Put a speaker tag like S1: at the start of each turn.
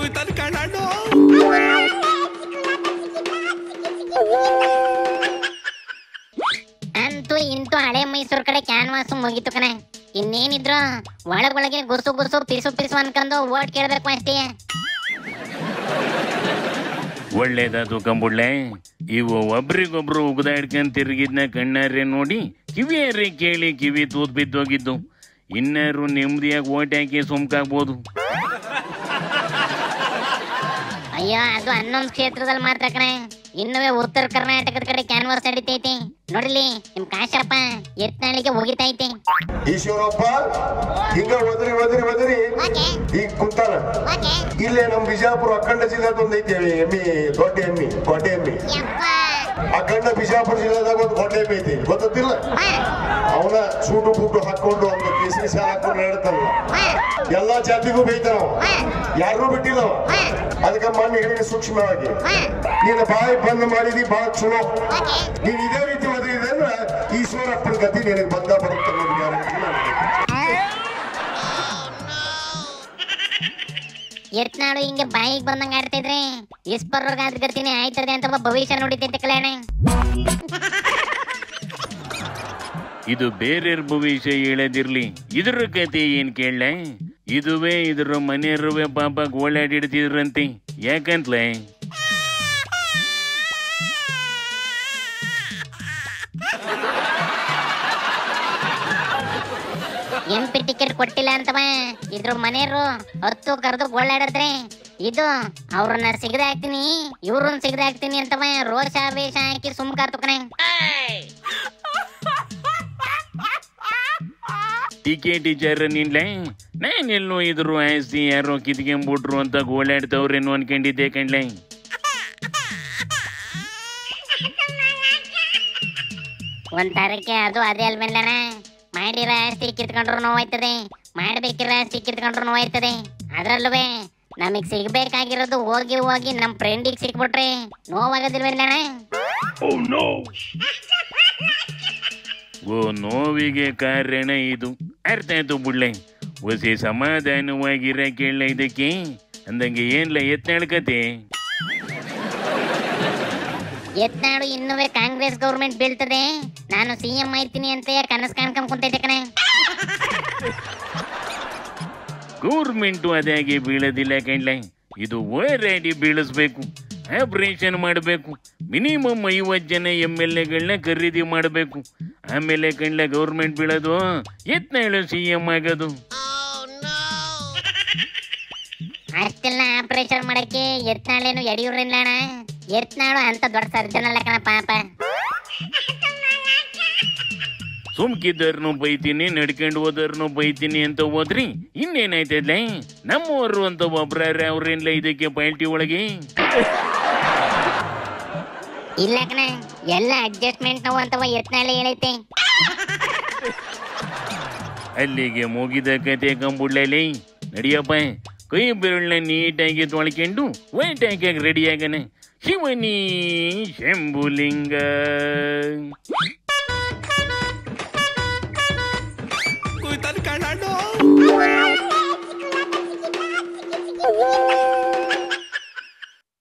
S1: ಹೋಗ್ತಾನೆ ಕಣಾಡು.
S2: ಅಂತೂ ಇಂತೂ ಹಳೆ ಮೈಸೂರ್ ಕಡೆ ಕ್ಯಾನ್ವಾಸ್ ಮುಗೀತು ಕಣೆ. ಇನ್ನೇನಿದ್ರು ಒಳಗೊಳಗೆ ಗುರ್ಸು ಗುರ್ಸು ಪಿಸು ಪಿಸು ಅನ್ಕೊಂಡು ಓಟ್ ಕೇಳ್ಬೇಕು ಅಷ್ಟೇ.
S3: ಒಳ್ಳೇದಾತು ಕಂಬುಳ್ಳೆ. ಇವು ಒಬ್ರಿಗೊಬ್ರು ಉಗ್ದಾಡ್ಕೊಂಡ್ ತಿರುಗಿದ್ನ ಕಣ್ಣಾರೆ ನೋಡಿ ಕಿವಿಯಾರೆ ಕೇಳಿ ಕಿವಿ ತೂತ್ ಬಿದ್ದೋಗಿದ್ದು. ಇನ್ನಾರು ನೆಮ್ಮದಿಯಾಗಿ ಓಟ್ ಹಾಕಿ ಸುಮ್ಕಾಗ್ಬೋದು.
S2: ಅಯ್ಯೋ, ಅದು ಹನ್ನೊಂದು ಕ್ಷೇತ್ರದಲ್ಲಿ ಮಾತ್ರ ಕಣೆ. ಇನ್ನುವೇ ಉತ್ತರ ಕರ್ನಾಟಕದ ಕಡೆ ಕ್ಯಾನ್ವಾಸ್ ನಡೀತೈತೆ. ನೋಡಿಲಿ ನಿಮ್ ಕಾಶಪ್ಪ ಎತ್ನಾಳಿಗೆ ಹೋಗಿತೈತೆ.
S4: ಈಶ್ವರಪ್ಪ ಹಿಂಗ ಒದರಿ ಒದರಿ ಒದರಿ ಈಗ ಕುಂತಾನ. ಇಲ್ಲೇ ನಮ್ ಬಿಜಾಪುರ ಅಖಂಡ ಜಿಲ್ಲಾದ ಒಂದ್ ಐತಿ ಎಮ್ಮಿ, ದೊಡ್ಡ ಎಮ್ಮಿ, ಕೋಟೆ ಎಮ್ಮಿ. ಅಖಂಡ ಬಿಜಾಪುರ ಜಿಲ್ಲಾದಾಗ ಒಂದು ಕೋಟೆ ಎಮ್ಮಿ ಐತಿ, ಗೊತ್ತಿಲ್ಲ? ಅವನ ಸೂಟು ಬೂಟು ಹಾಕೊಂಡು ಒಂದು ಕೇಸರಿ ಸಾಲ ಹಾಕೊಂಡು ಹೇಳ್ತಾನಲ್ಲ, ಎಲ್ಲಾ ಜಾತಿಗೂ ಬೈತಾನ, ಯಾರು ಬಿಟ್ಟಿಲ್ಲ. ಅದಕ್ಕೆ ಮಣ್ಣು ಹೇಳಿದ ಸೂಕ್ಷ್ಮವಾಗಿ ನೀನು ಬಾಯಿ ಬಂದ್ ಮಾಡಿದಿ, ಬಾಳ ಚಲೋ. ನೀನ್ ಇದೇ ರೀತಿ ಒದರಿದ್ರೆ ಈಶ್ವರಪ್ಪನ ಗತಿ ನಿನಗೆ ಬಂದ ಬರುತ್ತೆ.
S2: ಎತ್ನಾಳು ಹಿಂಗೆ ಬಾಯಿಗೆ ಬಂದಂಗ ಆಡ್ತಾ ಇದ್ರೆ ಇಸ್ಪರ್ಗಾದ್ ಗತಿನೇ ಆಯ್ತದೆ ಅಂತ ಭವಿಷ್ಯ ನೋಡಿದ್ದೈತೆ ಕಲ್ಯಾಣ.
S3: ಇದು ಬೇರೆ ಭವಿಷ್ಯ ಹೇಳದಿರ್ಲಿ, ಇದ್ರ ಕತೆ ಏನ್ ಕೇಳ. ಇದುವೇ ಇದ್ರ ಮನೆಯರುವೆ ಪಾಪ ಗೋಳಾಡಿಡ್ತಿದ್ರಂತೆ. ಯಾಕಂತ್ಲೆ
S2: MP ಟಿಕೆಟ್ ಕೊಟ್ಟಿಲ್ಲ ಅಂತವ ಇದ್ರ ಮನೆಯವರು ಹೊತ್ತು ಕರೆದು ಗೋಳಾಡಿದ್ರೆ, ಇದು ಅವ್ರನ್ನ ಸಿಗದೆ ಹಾಕ್ತೀನಿ ಇವ್ರನ್ನ ಸಿಗದೆ ಹಾಕ್ತೀನಿ ಅಂತವ ರೋಷ ವೇಷ ಹಾಕಿ ಸುಮ್ಕಾರ್ತು ಕಣೆ.
S3: ಟಿಕೆಟ್ ವಿಚಾರ ನಿನ್ಲೆ ನಾನೆಲ್ಲೋ ಇದ್ರು ಆಸ್ತಿ ಯಾರೋ ಕಿತ್ಕೊಂಡ್ಬಿಟ್ರು ಅಂತ ಗೋಳಾಡ್ತವ್ರೇನು ಅನ್ಕೊಂಡಿದ್ದೆ ಕಣ್ಲೆ.
S2: ಒಂದ್ ತರಕ್ಕೆ ಅದು ಅದೇ ಅಲ್ವೇನ, ಮಾಡಿರೋ ಆಸ್ತಿ ಕಿತ್ಕೊಂಡ್ರು ನೋವಾಯ್ತದೆ, ಮಾಡ್ಬೇಕಿರೋ ಆಸ್ತಿ ಕಿತ್ಕೊಂಡ್ರು ನೋವಾಯ್ತದೆ. ಅದ್ರಲ್ಲೂ ನಮಗ್ ಸಿಗ್ಬೇಕಾಗಿರೋದು ಹೋಗಿ ಹೋಗಿ ನಮ್ ಫ್ರೆಂಡಿಗೆ ಸಿಕ್ಬಿಟ್ರೆ ನೋವಾಗೋದಿಲ್ವೇನ?
S3: ಓ, ನೋವಿಗೆ ಕಾರಣ ಇದು. ಅರ್ಥ ಆಯ್ತು ಬಿಡ್ಲೆ. ಹೊಸಿ ಸಮಾಧಾನವಾಗಿರ ಕೇಳ ಇದಕ್ಕೆ ಅಂದಂಗೆ ಏನ್ಲ ಎತ್ನಾಳ್ಕತೆ.
S2: ಎತ್ನಾಡು ಇನ್ನುವೇ ಕಾಂಗ್ರೆಸ್ ಗೌರ್ಮೆಂಟ್ ಬೀಳ್ತದೆ, ನಾನು CM ಆಯ್ತೀನಿ ಅಂತ ಕನಸು ಕಾಣ್ಕೊಂಡ್ ಕುಂತೈತೆ ಕಣೆ.
S3: ಗೌರ್ಮೆಂಟು ಅದಾಗಿ ಬೀಳೋದಿಲ್ಲ ಕಣ್ಲೆ. ಇದು ಹೋರಾಡಿ ಬೀಳಿಸ್ಬೇಕು, ಆಪರೇಷನ್ ಮಾಡಬೇಕು. ಮಿನಿಮಮ್ 50 ಜನ MLAಗಳನ್ನ ಖರೀದಿ ಮಾಡಬೇಕು. ಆಮೇಲೆ ಕಣ್ಲೆ ಗೌರ್ಮೆಂಟ್ ಬೀಳೋದು, ಎತ್ನಾಳು CM ಆಗೋದು.
S2: ಅಷ್ಟೆಲ್ಲ ಆಪರೇಷನ್ ಮಾಡಕ್ಕೆ ಎತ್ನಾಳೇನು ಯಡಿಯೂರಿಲ್ಲಣ್ಣ. ಎತ್ನಾಳು ಅಂತ ದೊಡ್ಡ ಸರ್ಜನ್ ಅಲ್ಲ ಕಣ ಪಾಪ.
S3: ಸುಮ್ಕಿದ್ದರ್ನು ಬೈತೀನಿ, ನಡ್ಕೊಂಡು ಹೋದರ್ನು ಬೈತೀನಿ ಅಂತ ಹೋದ್ರಿ ಇನ್ನೇನಾಯ್ತದ್ಲ. ನಮ್ಮವರು ಅಂತ ಒಬ್ರಾರೆ ಅವ್ರೇನ್ಲ ಇದಕ್ಕೆ ಪಾಲ್ಟಿ ಒಳಗೆ.
S2: ಇಲ್ಲ ಕಣ, ಎಲ್ಲ ಅಡ್ಜಸ್ಟ್ಮೆಂಟ್ ನಾವು ಅಂತವ ಎತ್ನಾಳೆ ಹೇಳೈತೆ.
S3: ಅಲ್ಲಿಗೆ ಮುಗಿದ ಕತೆ ಕಂಬುಳ್ಳಲಿ. ನಡಿಯಪ್ಪ, ಕೈ ಬೆರಳನ್ನ ನೀಟಾಗಿ ತೊಳ್ಕೊಂಡು ವೈಟ್ ಹಾಕಿ ರೆಡಿ ಆಗನೆ. ಶಿವನಿ ಶಂಭುಲಿಂಗ.